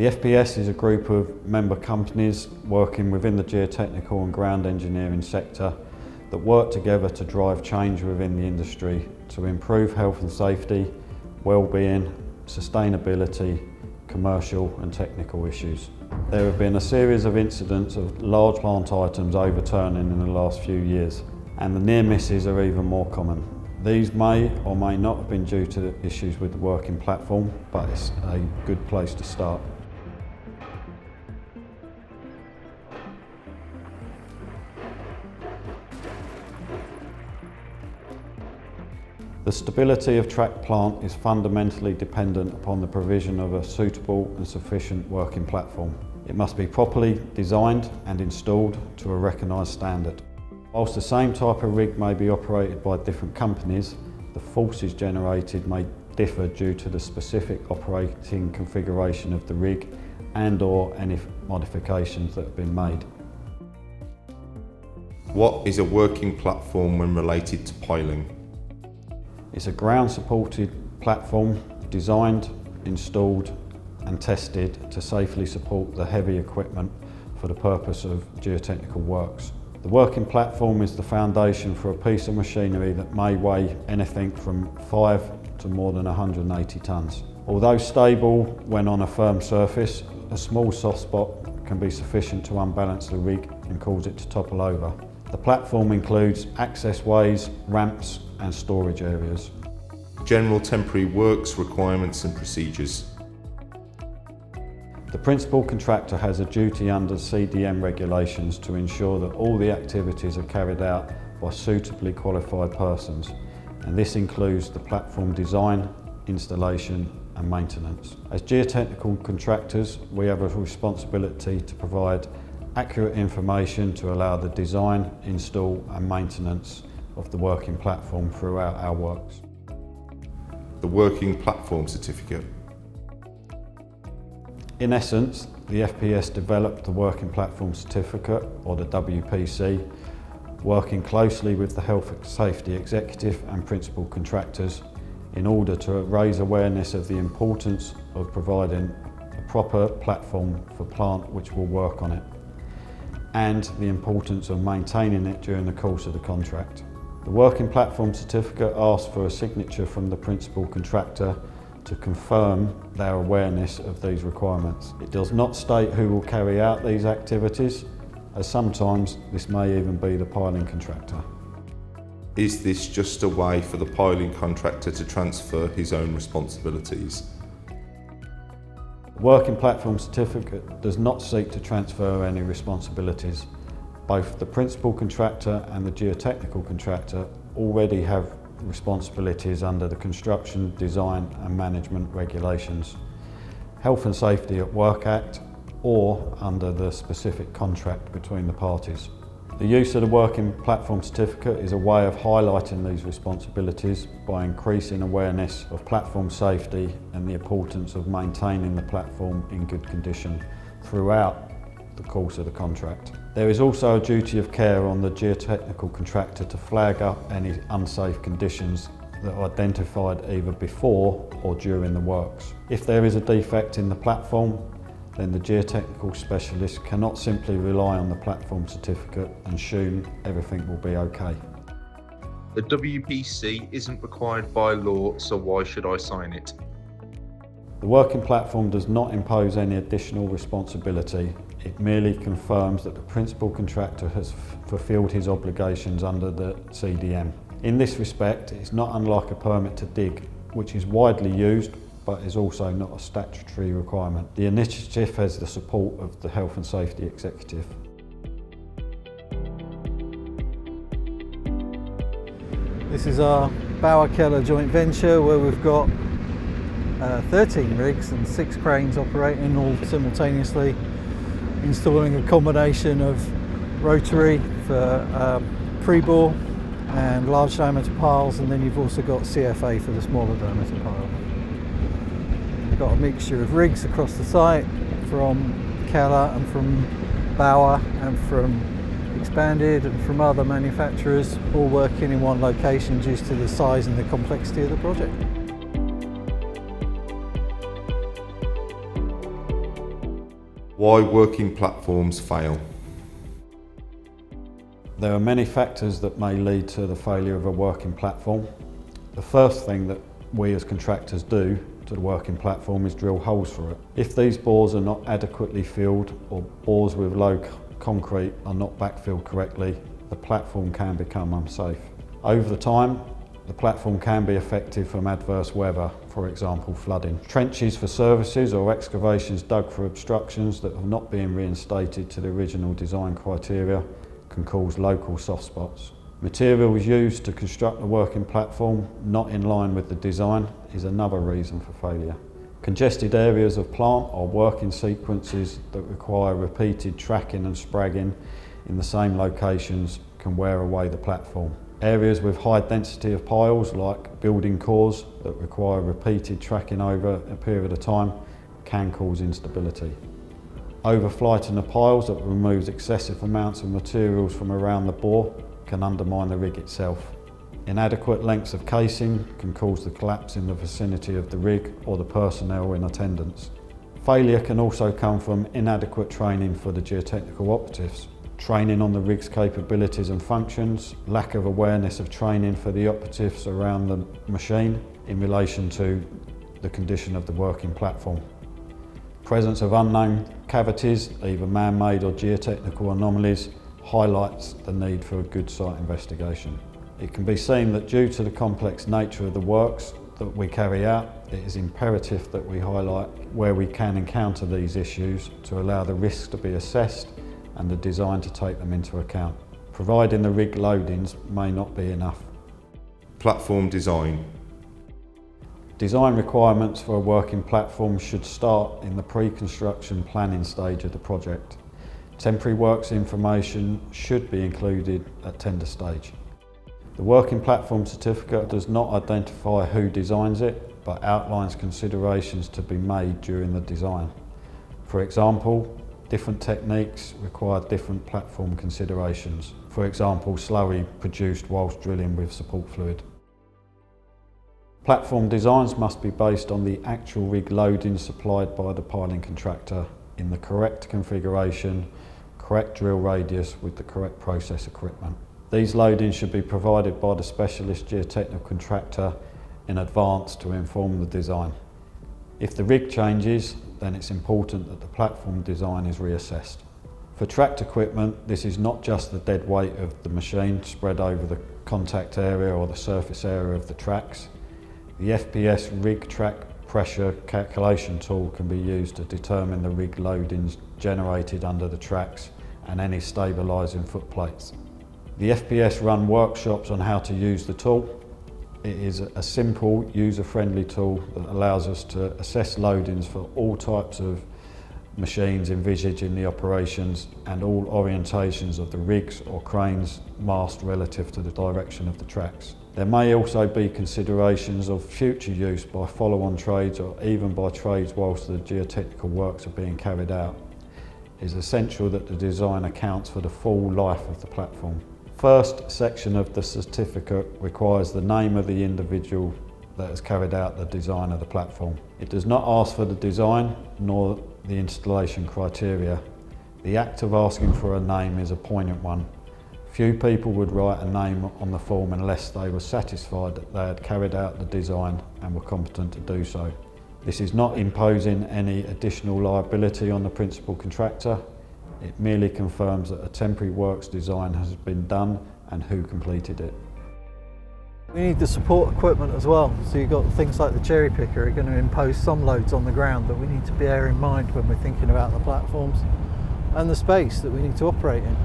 The FPS is a group of member companies working within the geotechnical and ground engineering sector that work together to drive change within the industry to improve health and safety, well-being, sustainability, commercial and technical issues. There have been a series of incidents of large plant items overturning in the last few years, and the near misses are even more common. These may or may not have been due to issues with the working platform, but it's a good place to start. The stability of track plant is fundamentally dependent upon the provision of a suitable and sufficient working platform. It must be properly designed and installed to a recognised standard. Whilst the same type of rig may be operated by different companies, the forces generated may differ due to the specific operating configuration of the rig and/or any modifications that have been made. What is a working platform when related to piling? It's a ground-supported platform designed, installed and tested to safely support the heavy equipment for the purpose of geotechnical works. The working platform is the foundation for a piece of machinery that may weigh anything from 5 to more than 180 tonnes. Although stable when on a firm surface, a small soft spot can be sufficient to unbalance the rig and cause it to topple over. The platform includes access ways, ramps and storage areas. General temporary works, requirements and procedures. The principal contractor has a duty under CDM regulations to ensure that all the activities are carried out by suitably qualified persons, and this includes the platform design, installation and maintenance. As geotechnical contractors, we have a responsibility to provide accurate information to allow the design, install and maintenance of the working platform throughout our works. The working platform certificate. In essence, the FPS developed the Working Platform Certificate, or the WPC, working closely with the Health and Safety Executive and principal contractors in order to raise awareness of the importance of providing a proper platform for plant which will work on it, and the importance of maintaining it during the course of the contract. The Working Platform Certificate asks for a signature from the principal contractor to confirm their awareness of these requirements. It does not state who will carry out these activities, as sometimes this may even be the piling contractor. Is this just a way for the piling contractor to transfer his own responsibilities? The Working Platform Certificate does not seek to transfer any responsibilities. Both the principal contractor and the geotechnical contractor already have responsibilities under the Construction, Design and Management Regulations, Health and Safety at Work Act, or under the specific contract between the parties. The use of the Working Platform Certificate is a way of highlighting these responsibilities by increasing awareness of platform safety and the importance of maintaining the platform in good condition throughout the course of the contract. There is also a duty of care on the geotechnical contractor to flag up any unsafe conditions that are identified either before or during the works. If there is a defect in the platform, then the geotechnical specialist cannot simply rely on the platform certificate and assume everything will be okay. The WPC isn't required by law, so why should I sign it? The working platform does not impose any additional responsibility. It merely confirms that the principal contractor has fulfilled his obligations under the CDM. In this respect, it's not unlike a permit to dig, which is widely used but is also not a statutory requirement. The initiative has the support of the Health and Safety Executive. This is our Bauer-Keller joint venture where we've got 13 rigs and 6 cranes operating all simultaneously, installing a combination of rotary for pre-bore and large diameter piles, and then you've also got CFA for the smaller diameter pile. We've got a mixture of rigs across the site from Keller and from Bauer and from Expanded and from other manufacturers, all working in one location due to the size and the complexity of the project. Why working platforms fail. There are many factors that may lead to the failure of a working platform. The first thing that we as contractors do to the working platform is drill holes for it. If these bores are not adequately filled or bores with low concrete are not backfilled correctly, the platform can become unsafe. Over the time, the platform can be affected from adverse weather, for example flooding. Trenches for services or excavations dug for obstructions that have not been reinstated to the original design criteria can cause local soft spots. Materials used to construct the working platform not in line with the design is another reason for failure. Congested areas of plant or working sequences that require repeated tracking and spragging in the same locations can wear away the platform. Areas with high density of piles, like building cores that require repeated tracking over a period of time, can cause instability. Overflighting the piles that removes excessive amounts of materials from around the bore can undermine the rig itself. Inadequate lengths of casing can cause the collapse in the vicinity of the rig or the personnel in attendance. Failure can also come from inadequate training for the geotechnical operatives. Training on the rig's capabilities and functions, lack of awareness of training for the operatives around the machine in relation to the condition of the working platform. Presence of unknown cavities, either man-made or geotechnical anomalies, highlights the need for a good site investigation. It can be seen that due to the complex nature of the works that we carry out, it is imperative that we highlight where we can encounter these issues to allow the risks to be assessed and the design to take them into account. Providing the rig loadings may not be enough. Platform design. Design requirements for a working platform should start in the pre-construction planning stage of the project. Temporary works information should be included at tender stage. The working platform certificate does not identify who designs it, but outlines considerations to be made during the design. For example, different techniques require different platform considerations. For example, slurry produced whilst drilling with support fluid. Platform designs must be based on the actual rig loadings supplied by the piling contractor in the correct configuration, correct drill radius with the correct process equipment. These loadings should be provided by the specialist geotechnical contractor in advance to inform the design. If the rig changes, then it's important that the platform design is reassessed. For tracked equipment, this is not just the dead weight of the machine spread over the contact area or the surface area of the tracks. The FPS rig track pressure calculation tool can be used to determine the rig loadings generated under the tracks and any stabilising footplates. The FPS run workshops on how to use the tool. It is a simple, user-friendly tool that allows us to assess loadings for all types of machines envisaged in the operations and all orientations of the rigs or cranes mast relative to the direction of the tracks. There may also be considerations of future use by follow-on trades or even by trades whilst the geotechnical works are being carried out. It is essential that the design accounts for the full life of the platform. First section of the certificate requires the name of the individual that has carried out the design of the platform. It does not ask for the design nor the installation criteria. The act of asking for a name is a poignant one. Few people would write a name on the form unless they were satisfied that they had carried out the design and were competent to do so. This is not imposing any additional liability on the principal contractor. It merely confirms that a temporary works design has been done and who completed it. We need the support equipment as well, so you've got things like the cherry picker are going to impose some loads on the ground that we need to bear in mind when we're thinking about the platforms and the space that we need to operate in.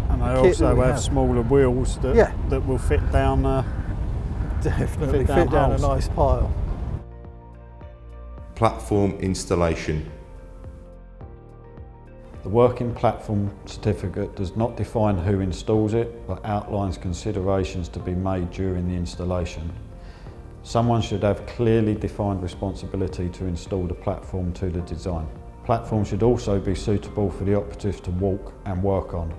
And they also have smaller wheels that, that will fit down definitely fit down a nice pile. Platform installation. The working platform certificate does not define who installs it, but outlines considerations to be made during the installation. Someone should have clearly defined responsibility to install the platform to the design. Platform should also be suitable for the operatives to walk and work on,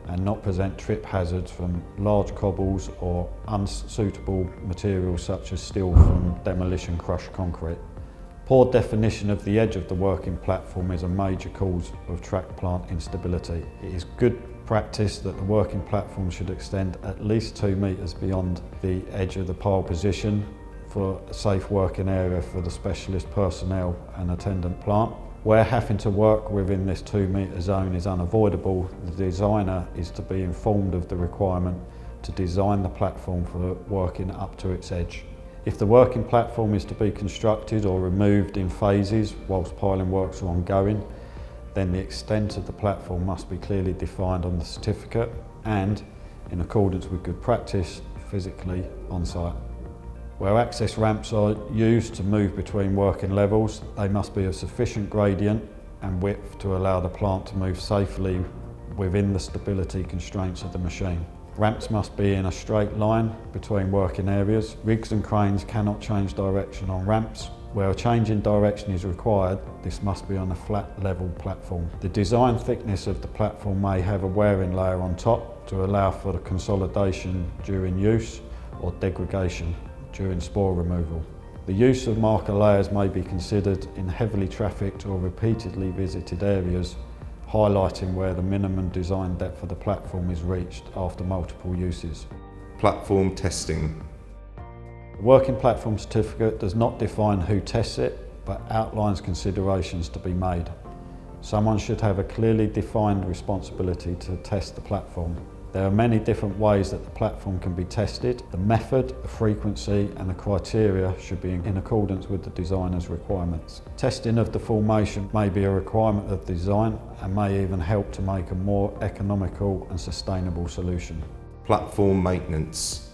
and not present trip hazards from large cobbles or unsuitable materials such as steel from demolition crushed concrete. Poor definition of the edge of the working platform is a major cause of track plant instability. It is good practice that the working platform should extend at least 2 metres beyond the edge of the pile position for a safe working area for the specialist personnel and attendant plant. Where having to work within this 2 metre zone is unavoidable, the designer is to be informed of the requirement to design the platform for working up to its edge. If the working platform is to be constructed or removed in phases whilst piling works are ongoing, then the extent of the platform must be clearly defined on the certificate and, in accordance with good practice, physically on site. Where access ramps are used to move between working levels, they must be of sufficient gradient and width to allow the plant to move safely within the stability constraints of the machine. Ramps must be in a straight line between working areas. Rigs and cranes cannot change direction on ramps. Where a change in direction is required, this must be on a flat level platform. The design thickness of the platform may have a wearing layer on top to allow for the consolidation during use or degradation during spore removal. The use of marker layers may be considered in heavily trafficked or repeatedly visited areas, highlighting where the minimum design depth of the platform is reached after multiple uses. Platform testing. The working platform certificate does not define who tests it, but outlines considerations to be made. Someone should have a clearly defined responsibility to test the platform. There are many different ways that the platform can be tested. The method, the frequency and the criteria should be in accordance with the designer's requirements. Testing of the formation may be a requirement of the design and may even help to make a more economical and sustainable solution. Platform maintenance.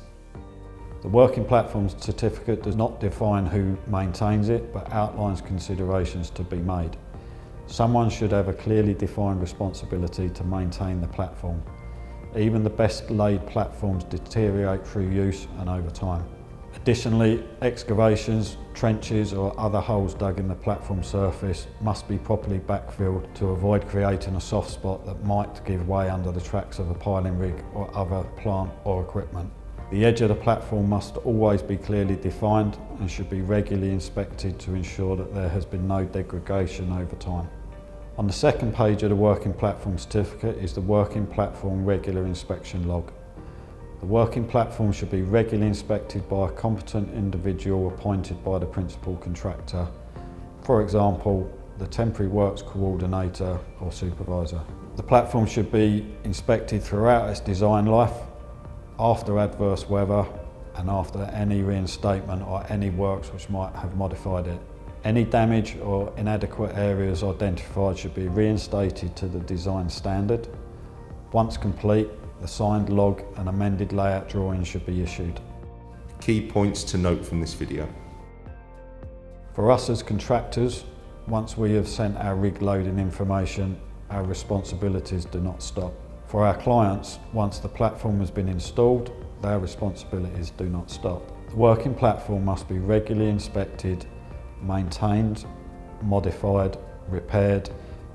The working platform certificate does not define who maintains it, but outlines considerations to be made. Someone should have a clearly defined responsibility to maintain the platform. Even the best laid platforms deteriorate through use and over time. Additionally, excavations, trenches or other holes dug in the platform surface must be properly backfilled to avoid creating a soft spot that might give way under the tracks of a piling rig or other plant or equipment. The edge of the platform must always be clearly defined and should be regularly inspected to ensure that there has been no degradation over time. On the second page of the working platform certificate is the working platform regular inspection log. The working platform should be regularly inspected by a competent individual appointed by the principal contractor, for example, the temporary works coordinator or supervisor. The platform should be inspected throughout its design life, after adverse weather and after any reinstatement or any works which might have modified it. Any damage or inadequate areas identified should be reinstated to the design standard. Once complete, the signed log and amended layout drawings should be issued. Key points to note from this video. For us as contractors, once we have sent our rig loading information, our responsibilities do not stop. For our clients, once the platform has been installed, their responsibilities do not stop. The working platform must be regularly inspected, maintained, modified, repaired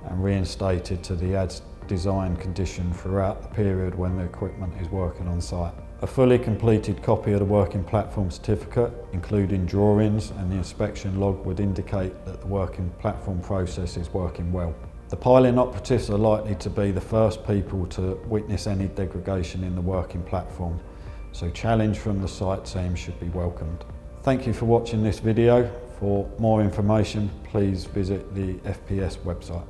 and reinstated to the as design condition throughout the period when the equipment is working on site. A fully completed copy of the working platform certificate, including drawings and the inspection log, would indicate that the working platform process is working well. The piling operatives are likely to be the first people to witness any degradation in the working platform, so challenge from the site team should be welcomed. Thank you for watching this video. For more information, please visit the FPS website.